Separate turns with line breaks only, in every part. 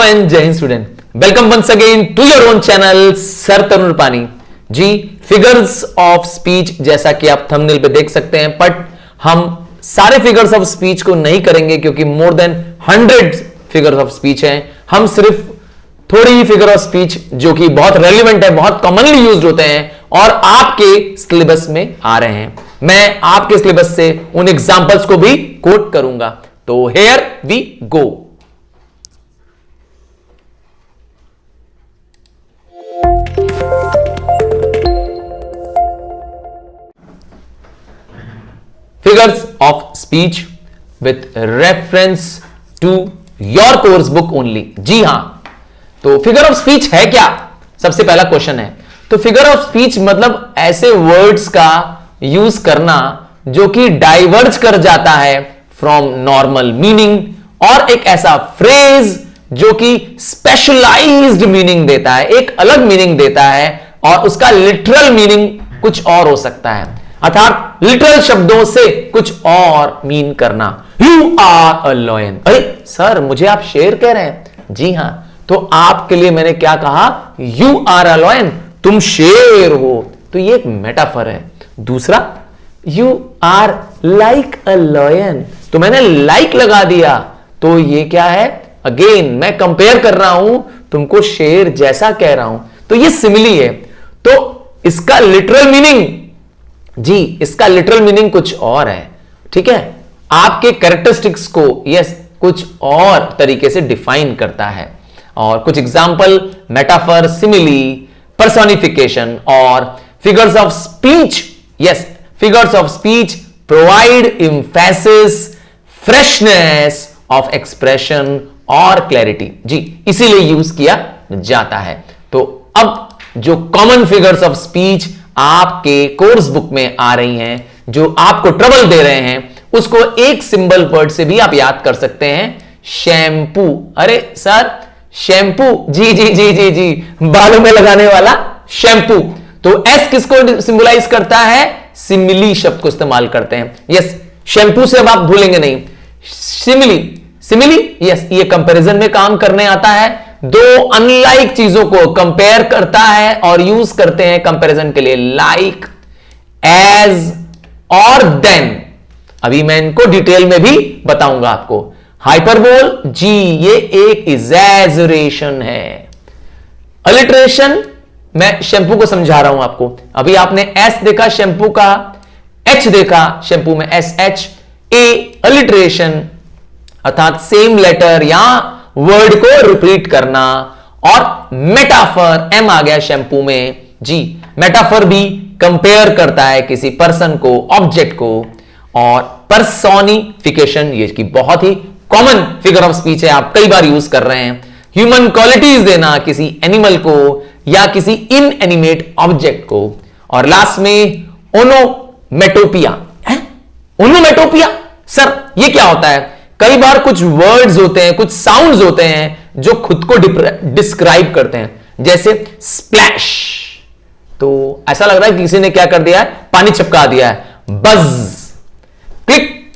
And जय हिंद student, welcome once again to your own channel sir Tarun Pani ji. Figures of speech जैसा कि आप थंबनेल पे देख सकते हैं, बट हम सारे फिगर्स ऑफ स्पीच को नहीं करेंगे क्योंकि more than 100 figures of speech हैं। हम सिर्फ थोड़ी ही फिगर ऑफ स्पीच जो कि बहुत रेलिवेंट है, बहुत कॉमनली यूज्ड होते हैं और आपके सिलेबस में आ रहे हैं। मैं आपके सिलेबस से उन एग्जांपल्स को भी कोट करूंगा। तो here we go. Figures of speech with reference to your course book only. जी हां, तो फिगर ऑफ स्पीच है क्या, सबसे पहला क्वेश्चन है। तो फिगर ऑफ स्पीच मतलब ऐसे वर्ड्स का यूज करना जो कि डाइवर्ज कर जाता है फ्रॉम नॉर्मल मीनिंग, और एक ऐसा फ्रेज जो कि स्पेशलाइज्ड मीनिंग देता है, एक अलग मीनिंग देता है और उसका लिटरल मीनिंग कुछ और हो सकता है। अर्थात लिटरल शब्दों से कुछ और मीन करना। You are a lion. अरे सर, मुझे आप शेर कह रहे हैं? जी हां, तो आपके लिए मैंने क्या कहा? यू आर अ लॉयन, तुम शेर हो। तो ये एक मेटाफर है। दूसरा, you are like a lion, तो मैंने लाइक लगा दिया, तो ये क्या है? अगेन मैं कंपेयर कर रहा हूं, तुमको शेर जैसा कह रहा हूं, तो ये सिमिली है। तो इसका लिटरल मीनिंग, जी इसका लिटरल मीनिंग कुछ और है। ठीक है, आपके कैरेक्टरिस्टिक्स को यस कुछ और तरीके से डिफाइन करता है। और कुछ एग्जाम्पल, मेटाफर, सिमिली, पर्सोनिफिकेशन और figures of speech. Yes, figures of speech provide emphasis, freshness of expression और क्लैरिटी। जी इसीलिए यूज किया जाता है। तो अब जो कॉमन फिगर्स ऑफ स्पीच आपके कोर्स बुक में आ रही हैं, जो आपको ट्रबल दे रहे हैं, उसको एक सिंबल वर्ड से भी आप याद कर सकते हैं, शैम्पू। अरे सर, शैम्पू, जी जी जी जी जी, बालों में लगाने वाला शैम्पू। तो एस किसको सिंबलाइज करता है? सिमिली शब्द को इस्तेमाल करते हैं। यस, शैम्पू से अब आप भूलेंगे नहीं। सिमिली, सिमिली यस, ये कंपैरिजन में काम करने आता है। दो अनलाइक चीजों को कंपेयर करता है और यूज करते हैं कंपैरिजन के लिए, लाइक, एज और देन। अभी मैं इनको डिटेल में भी बताऊंगा आपको। हाइपरबोल, जी ये एक एग्जैजरेशन है। अलिटरेशन, मैं शैम्पू को समझा रहा हूं आपको। अभी आपने एस देखा शैम्पू का, एच देखा शैम्पू में, एस एच। ए अलिटरेशन अर्थात सेम लेटर या वर्ड को रिपीट करना। और मेटाफर, एम आ गया शैम्पू में। जी मेटाफर भी कंपेयर करता है किसी पर्सन को, ऑब्जेक्ट को। और पर्सोनिफिकेशन, ये की बहुत ही कॉमन फिगर ऑफ स्पीच है, आप कई बार यूज कर रहे हैं। ह्यूमन क्वालिटीज देना किसी एनिमल को या किसी इनएनिमेट ऑब्जेक्ट को। और लास्ट में ओनोमेटोपिया। ओनोमेटोपिया सर ये क्या होता है? कई बार कुछ वर्ड्स होते हैं, कुछ साउंड्स होते हैं जो खुद को डिस्क्राइब करते हैं, जैसे स्प्लैश, तो ऐसा लग रहा है कि किसी ने क्या कर दिया है? पानी चिपका दिया है। बज, क्लिक,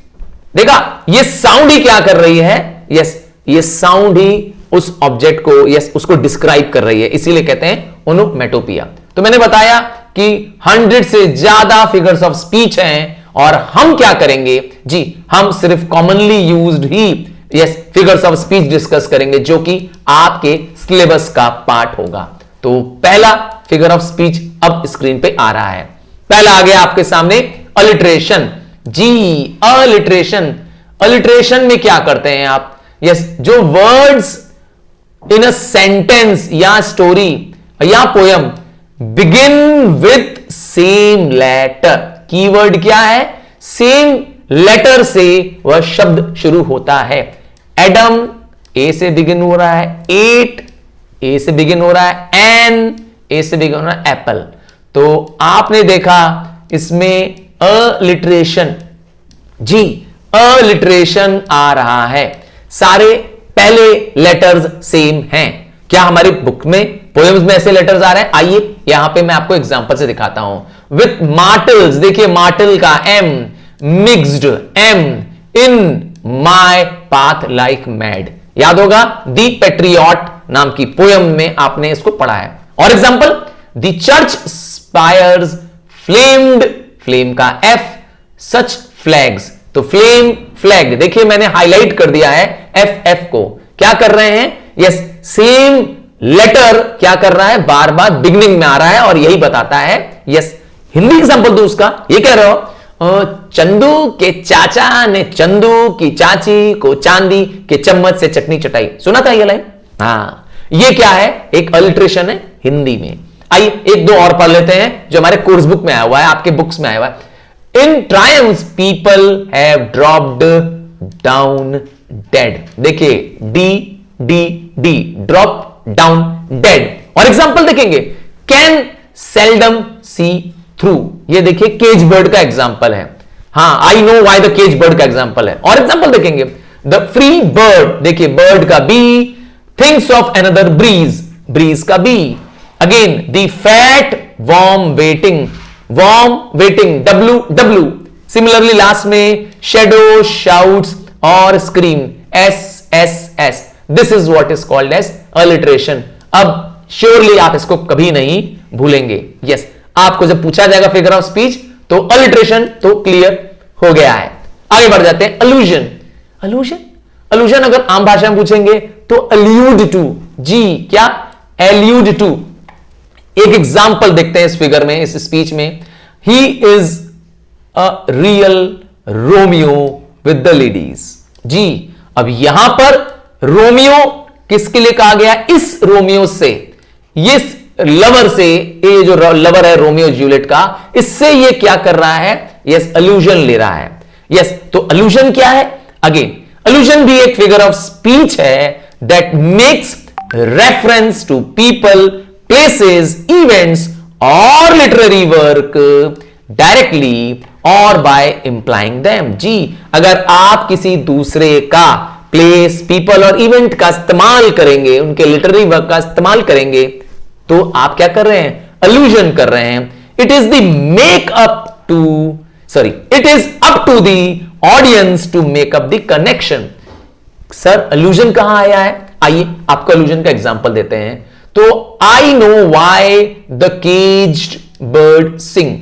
देखा ये साउंड ही क्या कर रही है? यस, ये साउंड ही उस ऑब्जेक्ट को, यस उसको डिस्क्राइब कर रही है, इसीलिए कहते हैं ओनोमेटोपिया। तो मैंने बताया कि 100 से ज्यादा फिगर्स ऑफ स्पीच हैं और हम क्या करेंगे जी, हम सिर्फ commonly used he yes figures of speech discuss करेंगे जो कि आपके सिलेबस का पार्ट होगा। तो पहला फिगर ऑफ स्पीच अब स्क्रीन पे आ रहा है। पहला आ गया आपके सामने, अलिटरेशन। जी अलिटरेशन, अलिटरेशन में क्या करते हैं आप? यस, जो वर्ड्स इन अ सेंटेंस या स्टोरी या poem begin with same letter. Keyword क्या है? सेम लेटर से वह शब्द शुरू होता है। एडम, ए से बिगिन हो रहा है। एट, ए से बिगिन हो रहा है। एन, ए से बिगिन हो रहा है। एप्पल। तो आपने देखा इसमें अलिटरेशन, जी अलिटरेशन आ रहा है। सारे पहले लेटर्स सेम हैं। क्या हमारी बुक में, पोएम्स में ऐसे लेटर्स आ रहे हैं? आइए यहां पे मैं आपको एग्जांपल से दिखाता हूं। विथ मार्टल्स, देखिए मार्टल का M, mixed M, in my path like mad, याद होगा, दी पेट्रियट नाम की पोयम में आपने इसको पढ़ा है। और example, the church spires flamed, flame का एफ, सच फ्लैग्स। तो फ्लेम, फ्लैग, देखिए मैंने हाईलाइट कर दिया है एफ, एफ को क्या कर रहे हैं, यस, सेम लेटर क्या कर रहा है, बार बार बिगनिंग में आ रहा है और यही बताता है। यस, हिंदी एग्जांपल दो उसका, ये कह रहे हो चंदू के चाचा ने चंदू की चाची को चांदी के चम्मच से चटनी चटाई। सुना था ये लाइन? हाँ, ये क्या है, एक अलिट्रेशन है हिंदी में। आइए एक दो और पढ़ लेते हैं जो हमारे कोर्स बुक में आया हुआ है, आपके बुक्स में आया हुआ है। In trams people have dropped down dead. देखिए D D D, drop down dead. और एग्जांपल देखेंगे, कैन सेल्डम सी थ्रू, ये देखिए केज बर्ड का एग्जांपल है। हाँ, I know why the cage bird का एग्जांपल है। और एग्जांपल देखेंगे, द फ्री बर्ड, देखिए बर्ड का B, thinks of another breeze, breeze का B. Again the fat worm waiting, worm waiting, W W. Similarly last में शेडो शाउट्स और scream, S S S. This is what is called as alliteration. अब surely आप इसको कभी नहीं भूलेंगे। Yes, आपको जब पूछा जाएगा फिगर ऑफ स्पीच तो अलिट्रेशन तो क्लियर हो गया है। आगे बढ़ जाते हैं, अलूजन। अलूजन, अलूजन अगर आम भाषा में पूछेंगे तो अल्यूड टू, जी क्या, एल्यूड टू। एक एग्जांपल देखते हैं इस फिगर में, इस स्पीच में, he is a real Romeo with the ladies. जी, अब यहां पर रोमियो किसके लिए कहा गया, इस रोमियो से, इस लवर से, ये जो लवर है रोमियो जूलियट का, इससे ये क्या कर रहा है, यस, अलूजन ले रहा है। यस, तो अलूजन क्या है, अगेन अलूजन भी एक फिगर ऑफ स्पीच है that makes reference to people, places, events और लिटरेरी वर्क डायरेक्टली और बाय इंप्लाइंग देम। जी, अगर आप किसी दूसरे का प्लेस, पीपल और इवेंट का इस्तेमाल करेंगे, उनके लिटरेरी वर्क का इस्तेमाल करेंगे, तो आप क्या कर रहे हैं, अलूजन कर रहे हैं। It is the make up to, sorry, it is up to the audience to make up the connection. Sir allusion कहां आया है, आइए आपको अलूजन का एग्जांपल देते हैं। तो I know why the caged bird sing,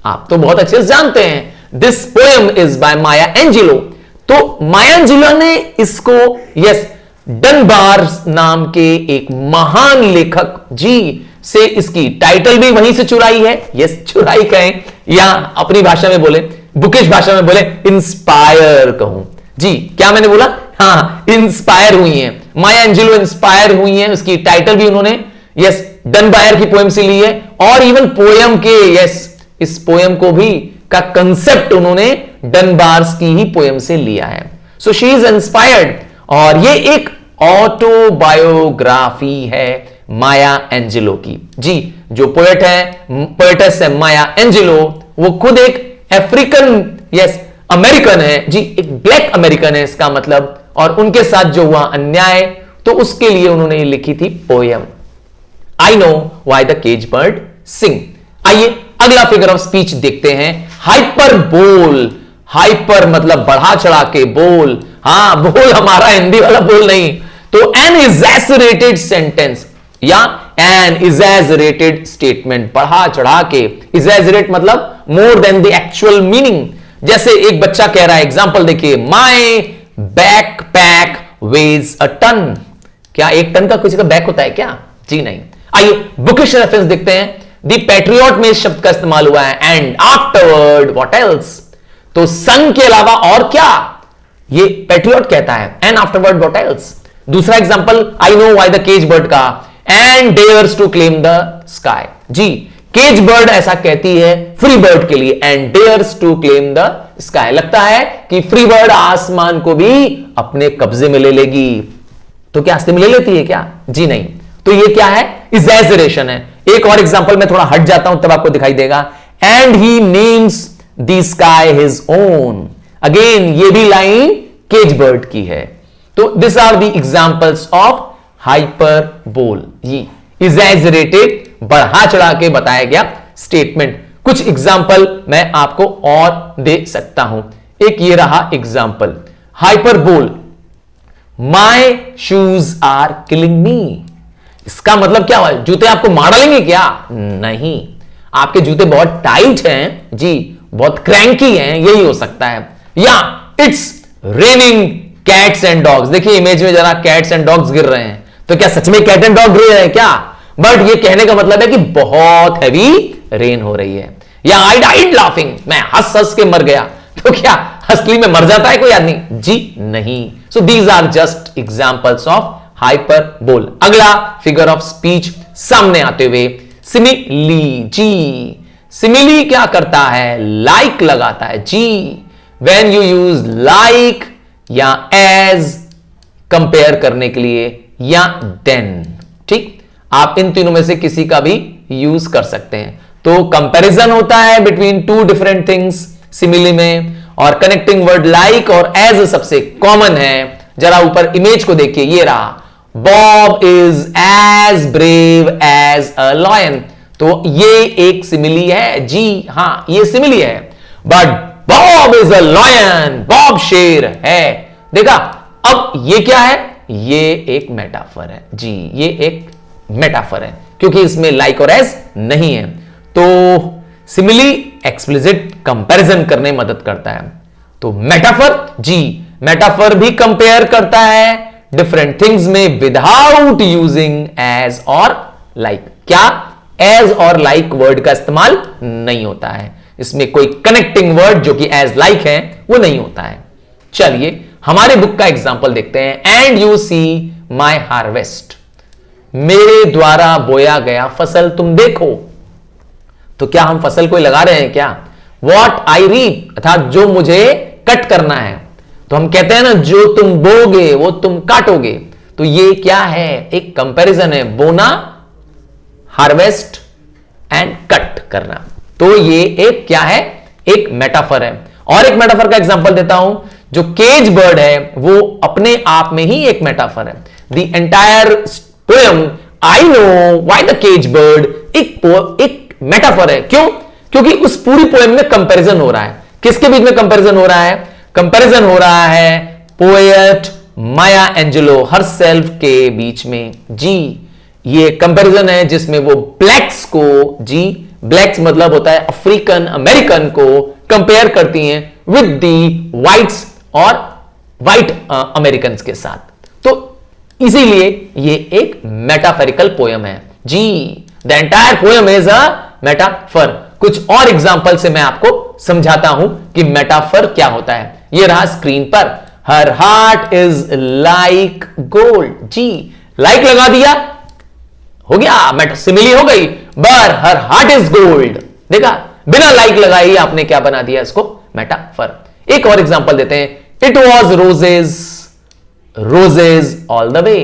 आप तो बहुत अच्छे से जानते हैं, this poem is by Maya Angelou. तो माया एंजेलो ने इसको, यस, डनबार नाम के एक महान लेखक जी से इसकी टाइटल भी वहीं से चुराई है। यस, चुराई कहें या अपनी भाषा में बोले, बुकिश भाषा में बोले, इंस्पायर कहूं। जी, क्या मैंने बोला, हाँ, इंस्पायर हुई है, माया एंजेलो इंस्पायर हुई है। उसकी टाइटल भी उन्होंने, यस, डनबायर की पोएम से ली है। और इवन पोएम के, यस, इस पोएम को भी का कंसेप्ट उन्होंने डनबार्स की ही पोएम से लिया है। So she is inspired. और ये एक ऑटोबायोग्राफी है माया एंजेलो की। जी, जो पोएट है, पोएटेस है माया एंजेलो, वो खुद एक अफ्रीकन, यस, अमेरिकन है। जी, एक ब्लैक अमेरिकन है इसका मतलब। और उनके साथ जो हुआ अन्याय, तो उसके लिए उन्होंने ये लिखी थी poem, I know why the cage bird sing. आइए अगला फिगर ऑफ स्पीच देखते हैं, हाइपर बोल। हाइपर मतलब बढ़ा चढ़ा के बोल, हां, बोल हमारा हिंदी वाला बोल नहीं। तो एन इजैसरेटेड सेंटेंस या एन इजैसरेटेड स्टेटमेंट, बढ़ा चढ़ा के, इजैसरेट मतलब more than the actual meaning. जैसे एक बच्चा कह रहा है, एग्जांपल देखिए, my backpack weighs a ton. क्या एक टन का किसी का बैक होता है क्या? जी नहीं। आइए बुकिश रेफरेंस देखते हैं। द पैट्रियट में इस शब्द का इस्तेमाल हुआ है, एंड आफ्टरवर्ड व्हाट एल्स। तो सन के अलावा और क्या, ये पैट्रियट कहता है, एंड आफ्टरवर्ड व्हाट एल्स। दूसरा example, I know why the cage bird का, and dares to claim the sky. जी, केज बर्ड ऐसा कहती है फ्री बर्ड के लिए, and dares to claim the sky. लगता है कि फ्री बर्ड आसमान को भी अपने कब्जे में ले लेगी। तो क्या आस्ते में ले लेती है क्या? जी नहीं। तो ये क्या है? इजैजरेशन है। एक और एग्जांपल मैं थोड़ा हट जाता हूं तब आपको दिखाई देगा, and he names the sky his own. Again ये भी लाइन केज बर्ड की है। तो this are the examples of hyperbole. ये इजैजरेटेड, बढ़ा चढ़ा के बताया गया स्टेटमेंट। कुछ एग्जांपल मैं आपको और दे सकता हूं। एक ये रहा example, hyperbole, my shoes are killing me. इसका मतलब क्या हुआ? जूते आपको मार डालेंगे क्या? नहीं, आपके जूते बहुत टाइट हैं जी, बहुत क्रैंकी हैं, यही हो सकता है। या it's raining cats and dogs. देखिए इमेज में जरा कैट्स एंड डॉग्स गिर रहे हैं, तो क्या सच में कैट एंड डॉग गिर रहे हैं क्या? बट ये कहने का मतलब है कि बहुत हैवी रेन हो रही है। या आई डाइड लाफिंग, मैं हंस हंस के मर गया। तो क्या असली में मर जाता है कोई आदमी? जी नहीं। So these are just examples of hyperbole. अगला फिगर ऑफ स्पीच सामने आते हुए सिमिली। जी, सिमिली क्या करता है? लाइक लगाता है जी। व्हेन यू यूज लाइक या एज कंपेयर करने के लिए या देन, ठीक, आप इन तीनों में से किसी का भी यूज कर सकते हैं। तो कंपैरिजन होता है between two different things simile में, और कनेक्टिंग वर्ड लाइक और एज सबसे कॉमन है। जरा ऊपर इमेज को देखिए, ये रहा, Bob is as brave as a lion. तो ये एक सिमिली है जी, हां ये सिमिली है। But Bob is a lion, Bob शेर है। देखा, अब ये क्या है? ये एक मेटाफर है जी, ये एक मेटाफर है, क्योंकि इसमें लाइक और एज नहीं है। तो सिमिली एक्सप्लिसिट कंपैरिजन करने में मदद करता है। तो मेटाफर जी, मेटाफर भी कंपेयर करता है डिफरेंट थिंग्स में विदाउट यूजिंग एज और लाइक। क्या? एज और लाइक वर्ड का इस्तेमाल नहीं होता है, इसमें कोई कनेक्टिंग वर्ड जो कि एज लाइक है वो नहीं होता है। चलिए हमारे बुक का एग्जांपल देखते हैं। And you see my harvest, मेरे द्वारा बोया गया फसल तुम देखो। तो क्या हम फसल कोई लगा रहे हैं क्या? वॉट आई रीप, अर्थात जो मुझे कट करना है। तो हम कहते हैं ना, जो तुम बोगे वो तुम काटोगे। तो ये क्या है? एक कंपैरिजन है, बोना, हार्वेस्ट एंड कट करना। तो ये एक क्या है? एक मेटाफर है। और एक मेटाफर का एग्जांपल देता हूं, जो केज बर्ड है वो अपने आप में ही एक मेटाफर है। The entire poem I know why the cage bird एक मेटाफर है। क्यों? क्योंकि उस पूरी पोएम में कंपैरिजन हो रहा है। किसके बीच में कंपैरिजन हो रहा है? कंपैरिजन हो रहा है पोएट माया एंजेलो हरसेल्फ के बीच में जी। ये कंपैरिजन है जिसमें वो ब्लैक्स को जी, ब्लैक्स मतलब होता है अफ्रीकन अमेरिकन को, कंपेयर करती हैं विद दी व्हाइट्स और व्हाइट अमेरिकन के साथ। तो इसीलिए ये एक मेटाफरिकल पोयम है जी। The entire poem is a metaphor. कुछ और एग्जांपल से मैं आपको समझाता हूं कि मेटाफर क्या होता है। ये रहा स्क्रीन पर, हर हार्ट इज लाइक गोल्ड जी। लाइक लगा दिया, हो गया सिमिली हो गई, पर हर हार्ट इज गोल्ड। देखा, बिना लाइक लगाए आपने क्या बना दिया इसको? मेटाफर। एक और एग्जांपल देते हैं, it was roses roses all the way.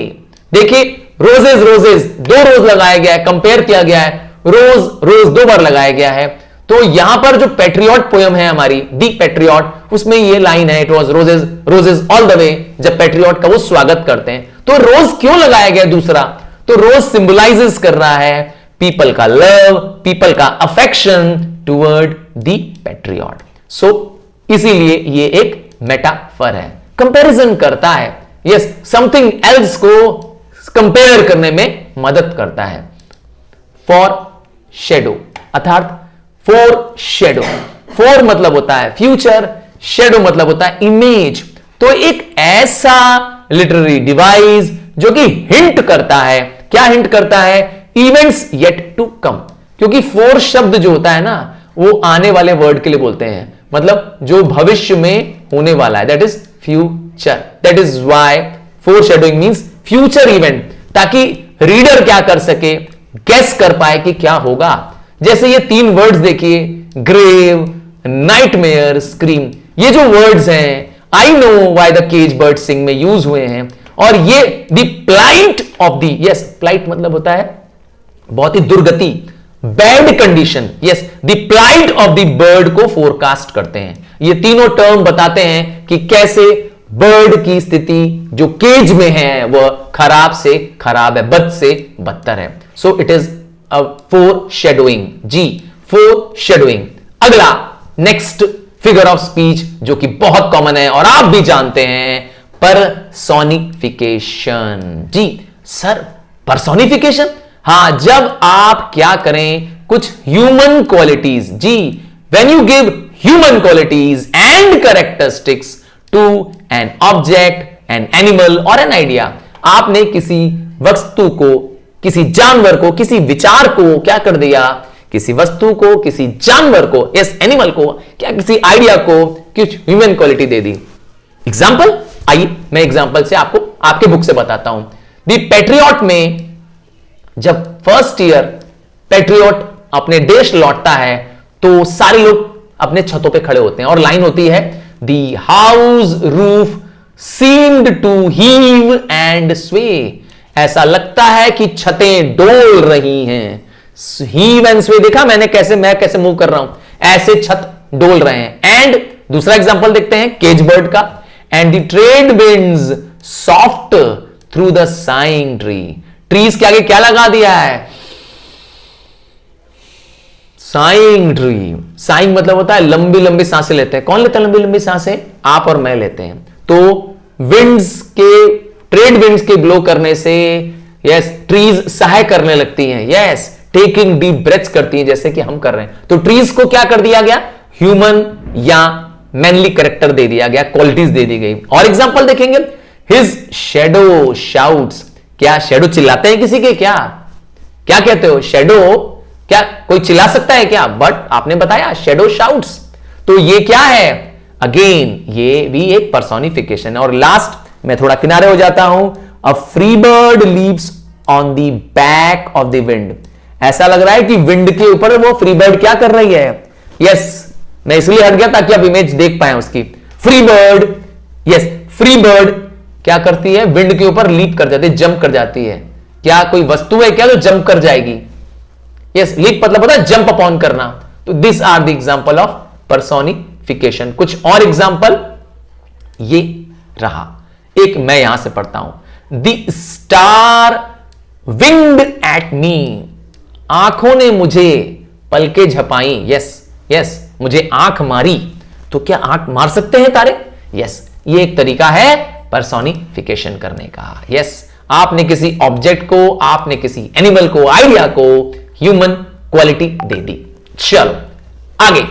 देखिए रोजेज रोजेज, दो रोज लगाया गया है, कंपेयर किया गया है, रोज रोज दो बार लगाया गया है। तो यहां पर जो पैट्रियट पोयम है हमारी, दी पैट्रियट, उसमें ये लाइन है, it was roses roses all the way, जब पैट्रियट का वो स्वागत करते हैं। तो रोज क्यों लगाया गया दूसरा? तो रोज सिंबलाइजेस कर रहा है पीपल का लव, पीपल का अफेक्शन टुवर्ड दी पैट्रियट। सो इसीलिए ये एक मेटाफर है, कंपैरिजन करता है। यस, समथिंग एल्स को कंपेयर करने में मदद करता है। फॉर शेडो, अर्थात फॉर शेडो, फॉर मतलब होता है फ्यूचर, शेडो मतलब होता है इमेज। तो एक ऐसा लिटरेरी डिवाइस जो कि हिंट करता है, क्या हिंट करता है? Events yet to come. क्योंकि फोर शब्द जो होता है ना, वो आने वाले वर्ड के लिए बोलते हैं, मतलब जो भविष्य में होने वाला है, that is future. That is why four shadowing means future event, ताकि रीडर क्या कर सके, गेस कर पाए कि क्या होगा। जैसे ये तीन वर्ड्स देखिए, ग्रेव, नाइटमेयर, स्क्रीम। ये जो वर्ड्स हैं, I know why the cage bird sing में यूज हुए हैं, और ये the plight of the, yes plight मतलब होता है बहुत ही दुर्गति, bad condition. Yes, the plight of the bird को फोरकास्ट करते हैं। ये तीनों टर्म बताते हैं कि कैसे बर्ड की स्थिति जो केज में है वह खराब से खराब है, बद से बदतर है। So it is a foreshadowing जी, फोर शेडोइंग। अगला नेक्स्ट फिगर ऑफ स्पीच जो कि बहुत कॉमन है और आप भी जानते हैं, पर्सोनिफिकेशन। जी सर, पर्सोनिफिकेशन, हां, जब आप क्या करें, कुछ ह्यूमन क्वालिटीज, जी, when you give human qualities and characteristics to an object, an animal और एन आइडिया। आपने किसी वस्तु को, किसी जानवर को, किसी विचार को क्या कर दिया, किसी वस्तु को, किसी जानवर को, यस एनिमल को, क्या किसी आइडिया को कुछ ह्यूमन क्वालिटी दे दी। एग्जाम्पल, आइए मैं एग्जाम्पल से आपको आपके बुक से बताता हूं। दी पैट्रियट में जब फर्स्ट ईयर पैट्रियट अपने देश लौटता है तो सारे लोग अपने छतों पे खड़े होते हैं और लाइन होती है, the house roof seemed to heave and sway. ऐसा लगता है कि छतें डोल रही हैं। हीव एंड स्वे, देखा मैंने कैसे, मैं कैसे मूव कर रहा हूं, ऐसे छत डोल रहे हैं। एंड दूसरा एग्जांपल देखते हैं केज बर्ड का, and the trade winds soft through the saying tree. Trees के आगे क्या लगा दिया है, साइंग ट्री। साइंग मतलब होता है लंबी लंबी सांसें लेते हैं। कौन लेता है लंबी लंबी सांसें, आप और मैं लेते हैं। तो विंड्स के, ट्रेड विंड्स के ब्लो करने से यस ट्रीज सहाय करने लगती हैं, यस टेकिंग डीप ब्रेथ्स करती हैं, जैसे कि हम कर रहे हैं। तो ट्रीज को क्या कर दिया गया, ह्यूमन या मैनली कैरेक्टर दे दिया गया, क्वालिटीज दे दी गई। और एग्जांपल देखेंगे, हिज शैडो शाउट्स। क्या शैडो चिल्लाते हैं किसी के, क्या क्या कहते हो, शैडो क्या कोई चिल्ला सकता है क्या, बट आपने बताया शैडो शाउट्स। तो ये क्या है, अगेन ये भी एक पर्सोनिफिकेशन है। और लास्ट मैं थोड़ा किनारे हो जाता हूं, a free bird leaves on the back of the wind. ऐसा लग रहा है कि विंड के ऊपर वो फ्री बर्ड क्या कर रही है, यस मैं इसलिए हट गया ताकि आप इमेज देख पाए उसकी। Free bird, yes free bird क्या करती है, विंड के ऊपर लीप कर जाती है, जंप कर जाती है। क्या कोई वस्तु है क्या जो जंप कर जाएगी, यस लीप मतलब होता है जंप अपॉन करना। तो this are the example of personification. कुछ और एग्जांपल ये रहा, एक मैं यहां से पढ़ता हूं, the star winged at me. आंखों ने मुझे पलके झपाई, यस यस मुझे आंख मारी। तो क्या आंख मार सकते हैं तारे, यस ये एक तरीका है पर्सोनिफिकेशन करने का। यस आपने किसी ऑब्जेक्ट को, आपने किसी एनिमल को, आइडिया को ह्यूमन क्वालिटी दे दी। चलो आगे,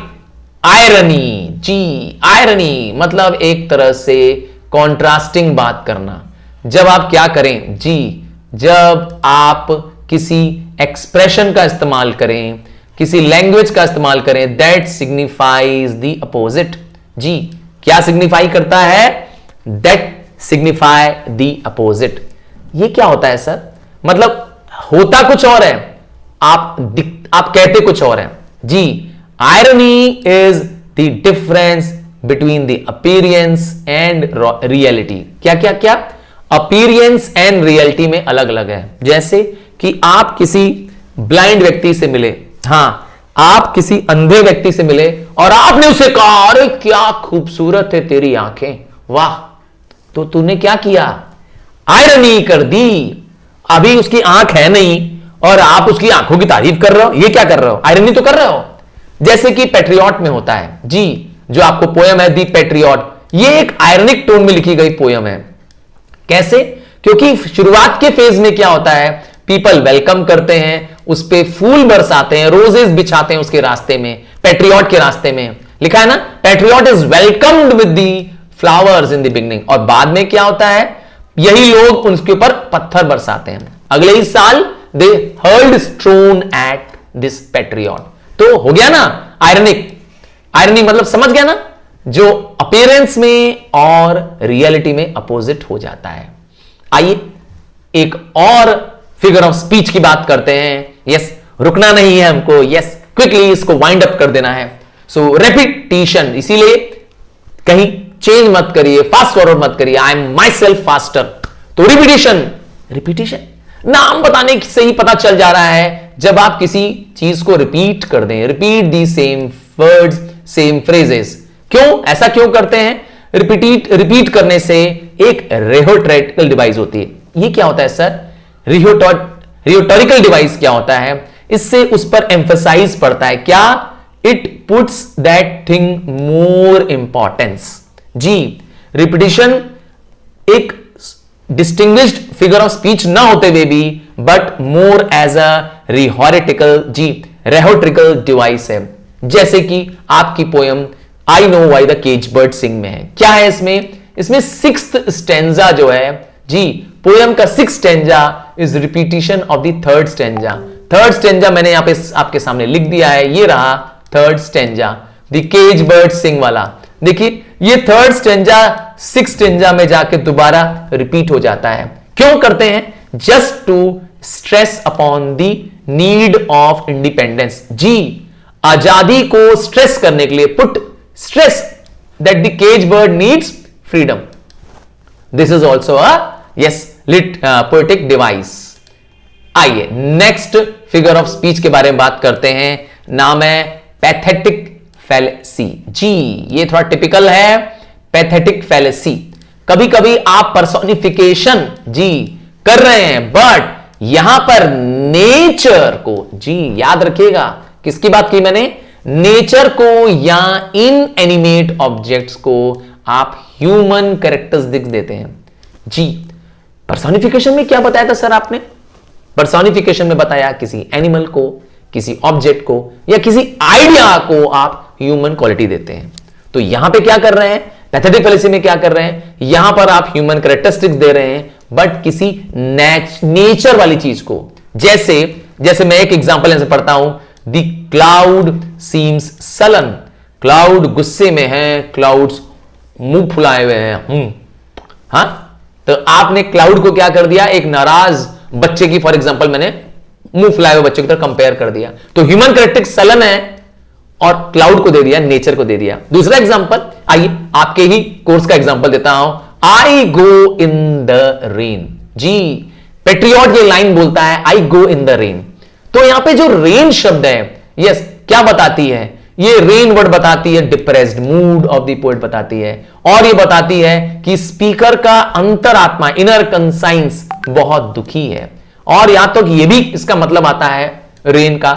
आयरनी। जी आयरनी मतलब एक तरह से कॉन्ट्रास्टिंग बात करना। जब आप क्या करें जी, जब आप किसी एक्सप्रेशन का इस्तेमाल करें, किसी लैंग्वेज का इस्तेमाल करें, दैट सिग्निफाइज द अपोजिट। जी क्या सिग्निफाई करता है, दैट सिग्निफाई द अपोजिट। ये क्या होता है सर, मतलब होता कुछ और है, आप कहते कुछ और है। जी irony is the difference between the appearance and reality. क्या क्या क्या, अपीयरेंस एंड रियलिटी में अलग अलग है। जैसे कि आप किसी ब्लाइंड व्यक्ति से मिले, हां आप किसी अंधे व्यक्ति से मिले और आपने उसे कहा अरे क्या खूबसूरत है तेरी आंखें, वाह। तो तूने क्या किया, आयरनी कर दी। अभी उसकी आंख है नहीं और आप उसकी आंखों की तारीफ कर रहे हो, ये क्या कर रहे हो, आयरनी तो कर रहे हो। जैसे कि पैट्रियट में होता है जी, जो आपको पोयम है दी पैट्रियट, ये एक आयरनिक टोन में लिखी गई पोयम है। कैसे, क्योंकि शुरुआत के फेज में क्या होता है, पीपल वेलकम करते हैं, उस पे फूल बरसाते हैं, रोजेस बिछाते हैं उसके रास्ते में, पैट्रियट के रास्ते में लिखा है ना, patriot is welcomed with the flowers in the beginning. और बाद में क्या होता है, यही लोग उसके ऊपर पत्थर बरसाते हैं। अगले ही साल they hurled stone at this patriot. तो हो गया ना आयरनिक, आयरनी मतलब समझ गया ना, जो अपीयरेंस में और रियलिटी में अपोजिट हो जाता है। आइए एक और फिगर ऑफ स्पीच की बात करते हैं। यस रुकना नहीं है हमको, यस क्विकली इसको वाइंड अप कर देना है। सो रेपिटेशन, इसीलिए कहीं चेंज मत करिए, फास्ट फॉरवर्ड मत करिए, I am my self faster. तो रिपीटिशन, रिपीटिशन नाम बताने से ही पता चल जा रहा है, जब आप किसी चीज को रिपीट कर दें, repeat the same words same phrases. क्यों ऐसा क्यों करते हैं, रिपीट करने से एक रियोटोरिकल डिवाइस होती है। ये क्या होता है सर, रियोटोरिकल डिवाइस क्या होता है, इससे उस पर एम्फसाइज पड़ता है, क्या, it puts that thing more importance. जी रिपीटिशन एक डिस्टिंग्विश्ड फिगर ऑफ स्पीच ना होते हुए भी but more as a rhetorical device है। जैसे कि आपकी poem I know why the cage bird sing में है। क्या है इसमें सिक्स्थ स्टेंजा जो है जी, पोयम का sixth stanza is repetition of the third stanza. Third stanza मैंने यहां पे आपके सामने लिख दिया है, ये रहा third stanza, the cage bird sing वाला। देखिए ये थर्ड स्टेंजा सिक्स्थ स्टेंजा में जाके दोबारा रिपीट हो जाता है। क्यों करते हैं? Just to stress upon the need of independence. जी, आजादी को स्ट्रेस करने के लिए, put stress that the cage bird needs freedom. This is also a poetic device. आइए नेक्स्ट फिगर ऑफ स्पीच के बारे में बात करते हैं। नाम है पैथेटिक फैलेसी। जी, ये थोड़ा टिपिकल है, पैथेटिक फैलेसी। कभी कभी आप पर्सोनिफिकेशन जी कर रहे हैं, बट यहां पर नेचर को, जी याद रखिएगा किसकी बात की मैंने, नेचर को या इन एनिमेट ऑब्जेक्ट्स को आप ह्यूमन कैरेक्टरिस्टिक्स देते हैं। जी, पर्सोनिफिकेशन में क्या बताया था सर आपने? पर्सोनिफिकेशन में बताया किसी एनिमल को, किसी ऑब्जेक्ट को या किसी आइडिया को आप ह्यूमन क्वालिटी देते हैं। तो यहां पे क्या कर रहे हैं? पैथेटिक फैलेसी में क्या कर रहे हैं? यहां पर आप ह्यूमन कैरेक्टरिस्टिक्स दे रहे हैं बट किसी नेचर वाली चीज को। जैसे मैं एक एग्जांपल ऐसे पढ़ता हूं, the cloud seems sullen. Cloud गुस्से में है, क्लाउड्स मुंह फुलाए हुए हैं। हाँ, तो आपने क्लाउड को क्या कर दिया? एक नाराज बच्चे की, फॉर एग्जांपल मैंने मुंह फुलाए हुए बच्चे की तरह कंपेयर कर दिया। तो ह्यूमन कैरेक्टरिस्टिक सलन है और क्लाउड को दे दिया, नेचर को दे दिया। दूसरा एग्जांपल, आइए आपके ही कोर्स का एग्जांपल देता हूं, I go in the rain. जी, पेट्रियट ये लाइन बोलता है, आई गो इन द रेन। तो यहां पे जो रेन शब्द है, यस, क्या बताती है? ये रेन वर्ड बताती है depressed mood off the poet बताती है, और ये बताती है कि स्पीकर का अंतरात्मा, इनर कंसाइंस बहुत दुखी है। और यहां तक ये भी इसका मतलब आता है रेन का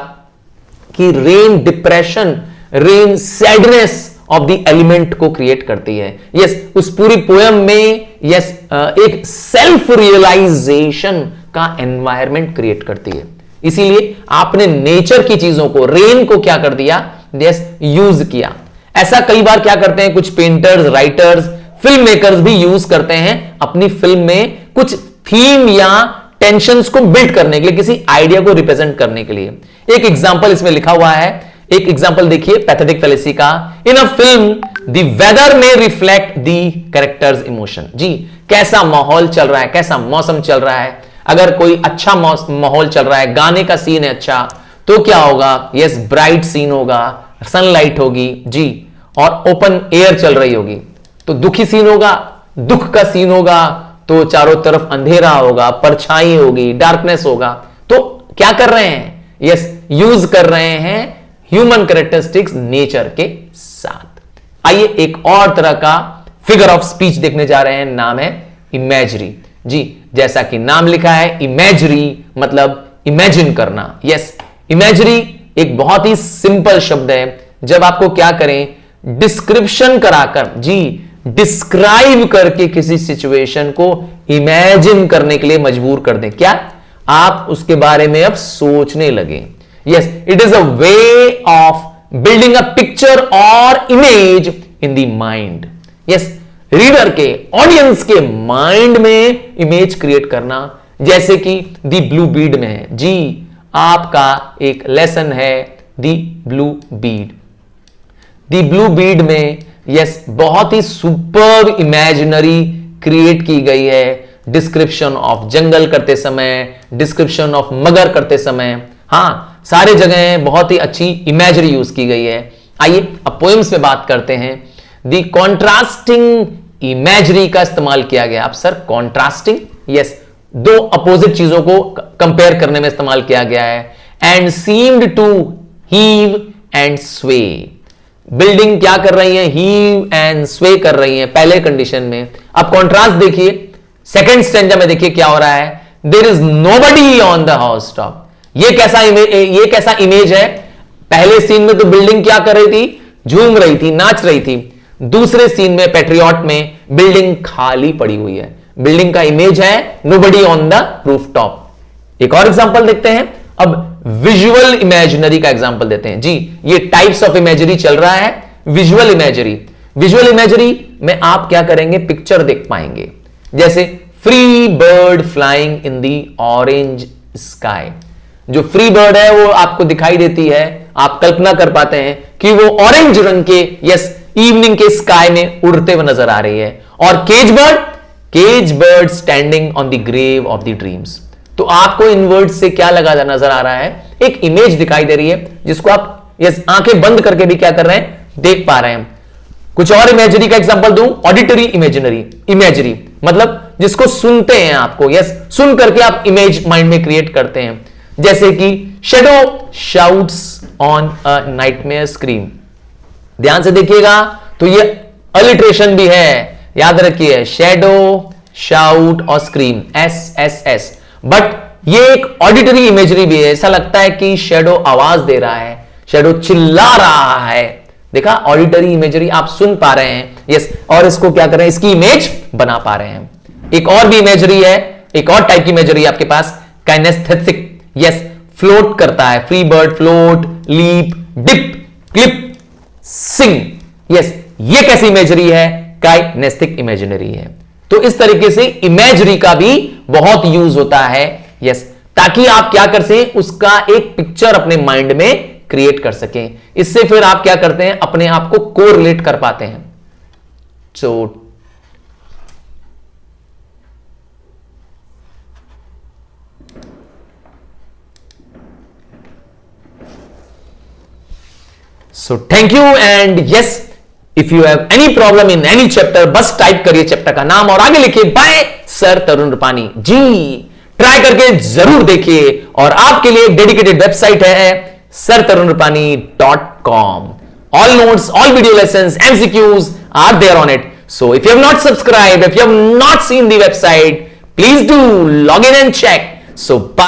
कि rain depression, rain sadness of the element को क्रिएट करती है। यस, उस पूरी पोयम में यस एक सेल्फ रियलाइजेशन का एनवायरमेंट क्रिएट करती है। इसीलिए आपने नेचर की चीजों को, रेन को क्या कर दिया? यस, यूज किया। ऐसा कई बार क्या करते हैं कुछ पेंटर्स, राइटर्स, फिल्म मेकर्स भी यूज करते हैं अपनी फिल्म में कुछ थीम या टेंशन्स को बिल्ड करने के लिए, किसी आइडिया को रिप्रेजेंट करने के लिए। एक एग्जांपल इसमें लिखा हुआ है, एक एग्जांपल देखिए पैथेटिक फैलेसी का। इन अ फिल्म द वेदर में रिफ्लेक्ट द कैरेक्टर्स इमोशन। जी, कैसा माहौल चल रहा है, कैसा मौसम चल रहा है। अगर कोई अच्छा माहौल चल रहा है, गाने का सीन है अच्छा, तो क्या होगा? यस, ब्राइट सीन होगा, सनलाइट होगी जी, और ओपन एयर चल रही होगी। तो दुखी सीन होगा, दुख का सीन होगा, तो चारों तरफ अंधेरा होगा, परछाई होगी, डार्कनेस होगा। तो क्या कर रहे हैं? यस, यूज कर रहे हैं ह्यूमन कैरेक्टरिस्टिक्स नेचर के साथ। आइए एक और तरह का फिगर ऑफ स्पीच देखने जा रहे हैं, नाम है इमेजरी। जी, जैसा कि नाम लिखा है इमेजरी मतलब इमेजिन करना। यस, इमेजरी एक बहुत ही सिंपल शब्द है। जब आपको क्या करें, डिस्क्रिप्शन कराकर, जी डिस्क्राइब करके किसी सिचुएशन को इमेजिन करने के लिए मजबूर कर दें, क्या आप उसके बारे में अब सोचने लगे। Yes, it is a way of building a picture और image in the mind. Yes, reader के, ऑडियंस के माइंड में इमेज क्रिएट करना, जैसे कि द ब्लू बीड में है। जी, आपका एक लेसन है the blue Beed. The blue Beed में यस बहुत ही सुपर इमेजिनरी क्रिएट की गई है। डिस्क्रिप्शन ऑफ जंगल करते समय, डिस्क्रिप्शन ऑफ मगर करते समय, हां सारे जगह बहुत ही अच्छी इमेजरी यूज की गई है। आइए अब पोएम्स में बात करते हैं। द कॉन्ट्रास्टिंग इमेजरी का इस्तेमाल किया गया। अब सर कॉन्ट्रास्टिंग, यस, दो अपोजिट चीजों को कंपेयर करने में इस्तेमाल किया गया है। And seemed to heave and sway. Building क्या कर रही है? हीव एंड स्वे कर रही है पहले कंडीशन में। अब कॉन्ट्रास्ट देखिए, सेकंड स्टैंजा में देखिए क्या हो रहा है। There is nobody on the house top. ये कैसा इमेज है? पहले सीन में तो बिल्डिंग क्या कर रही थी? झूम रही थी, नाच रही थी। दूसरे सीन में, पेट्रियट में, बिल्डिंग खाली पड़ी हुई है। बिल्डिंग का इमेज है नोबडी ऑन द रूफटॉप। एक और एग्जांपल देखते हैं। अब विजुअल इमेजिनरी का एग्जांपल देते हैं जी। ये टाइप्स ऑफ इमेजरी चल रहा है। विजुअल इमेजरी, विजुअल इमेजरी में आप क्या करेंगे, पिक्चर देख पाएंगे, जैसे free bird flying in the orange sky. जो फ्री बर्ड है वो आपको दिखाई देती है, आप कल्पना कर पाते हैं कि वो ऑरेंज रंग के यस इवनिंग के स्काई में उड़ते हुए नजर आ रही है। और cage bird standing on the grave of the dreams. तो आपको इन वर्ड्स से क्या लगा नजर आ रहा है, एक इमेज दिखाई दे रही है जिसको आप यस आंखें बंद करके भी क्या कर रहे हैं, देख पा रहे हैं। कुछ और इमेजरी का एग्जांपल दूं, ऑडिटरी इमेजरी मतलब जिसको सुनते हैं आपको, यस सुन करके आप इमेज माइंड में क्रिएट करते हैं, जैसे कि shadow shouts on a nightmare scream. ध्यान से देखिएगा तो ये अलिट्रेशन भी है, याद रखिए, शैडो शाउट और स्क्रीम, SSS। बट ये एक ऑडिटरी इमेजरी भी है, ऐसा लगता है कि शैडो आवाज दे रहा है, शैडो चिल्ला रहा है। देखा, ऑडिटरी इमेजरी, आप सुन पा रहे हैं यस, और इसको क्या कर रहे हैं, इसकी इमेज बना पा रहे हैं। एक और भी इमेजरी है, एक और टाइप की इमेजरी आपके पास, काइनेस्थेटिक, यस फ्लोट करता है, free bird float, leap, dip, clip, sing. Yes, ये कैसी इमेजरी है, काइनेस्थेटिक इमेजिनरी है। तो इस तरीके से इमेजरी का भी बहुत यूज होता है, यस, ताकि आप क्या कर सकें, उसका एक पिक्चर अपने माइंड में क्रिएट कर सकें। इससे फिर आप क्या करते हैं, अपने आप को कोरिलेट कर पाते हैं। So thank you and yes, if you have any problem in any chapter, बस टाइप करिए चैप्टर का नाम और आगे लिखिए बाय सर तरुण रूपानी जी। ट्राई करके जरूर देखिए, और आपके लिए डेडिकेटेड वेबसाइट है sirtarunrupani.com. All notes, all video lessons, MCQs are there on it. So if you have not subscribed, if you have not seen the website, please do log in and check. So bye.